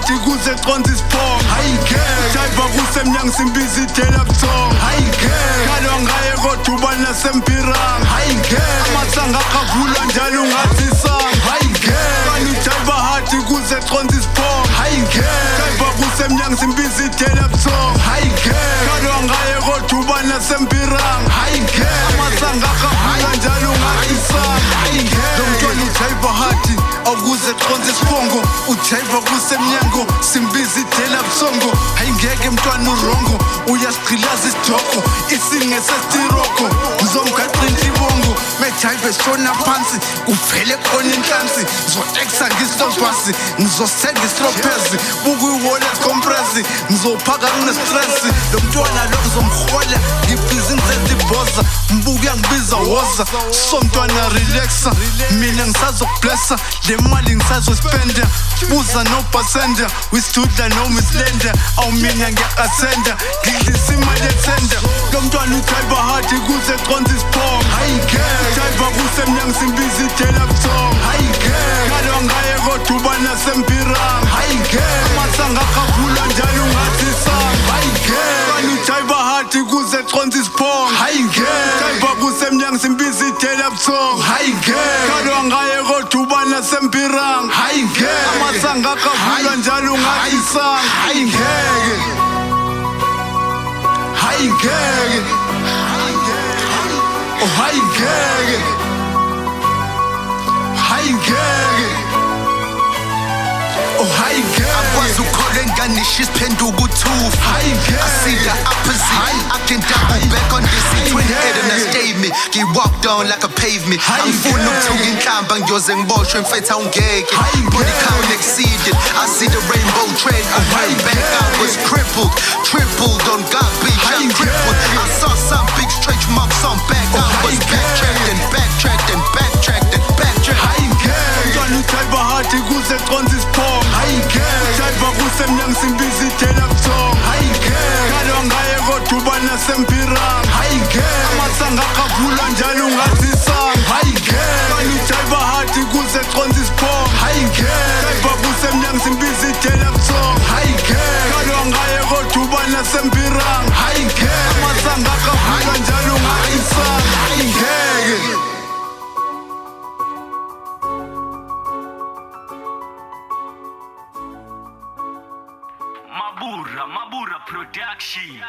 hati kuze conza isiphongo Jayiva kusemnyango simbiza idela buthongo Khalwa ngaye kodwa uba nasempiranga Amasanga akavulwa njalo ungathi isanga Kani ujayiva hati kuze conza isiphongo Jayiva kusemnyango simbiza idela buthongo Khalwa ngaye kodwa uba nasempiranga Amasanga akavulwa njalo ungathi isanga Lo mntwana ujayiva hati awukuze conza isiphongo Ujayiva kusemnyango simbiza idela buthongo Hayi ngeke mntwana urongo uyasiqilaza isidoko isinge sestiroko ngizomgaqela intibongo mejayiva eshona phansi kuvele khona inhlansi ngizoteksa ngisilobhasi ngizosenga isilophezi buka i-wallet compress ngizophaka nginestress lo mntwana lo ngizomhola ngibhizi ngizenza ibhoza mbuka uyangibiza woza so mntwana relaxa mina ngisazokublessa le mali ngisazospenda buza nobasenda wisidudla noma isilenda awumina ngiyakasenda ngidlisa imali ethenda lo mntwana ujayiva hati kuze conza isiphongo Jayiva kusemnyango simbiza idela buthongo Khalwa ngaye kodwa uba nasempiranga Amasanga akavulwa njalo ungathi isanga Kani ujayiva hati kuze conza isiphongo Jayiva kusemnyango simbiza idela buthongo Khalwa ngaye kodwa uba nasempiranga Amasanga akavulwa njalo ungathi isanga Oh hayi ngeke Oh hayi ngeke Akwazi ukholwa enganisho isiphenduka uthufu I see the opposite I can double back on this Twin head and I stayed me Get walked on like a pavement Angifuna ukuthuka inhlamba ngiyoze ngiboshwe mfethu awungeke Body count exceeded I see the rainbow trade I heard back I was crippled Tripled on God beach I'm crippled I saw some big stretch marks on back I was backtracked and backtracked and backtracked and backtracked Mntwana ujayiva hati kuze conza isiphongo Jayiva kusemnyango simbiza idela buthongo Khalwa ngaye kodwa uba nasempiranga Amasanga akavulwa njalo ungathi isanga Kani ujayiva hati kuze conza isiphongo Jayiva kusemnyango simbiza idela buthongo Khalwa ngaye kodwa uba nasempiranga Amasanga akavulwa njalo ungathi isanga Mabura Production.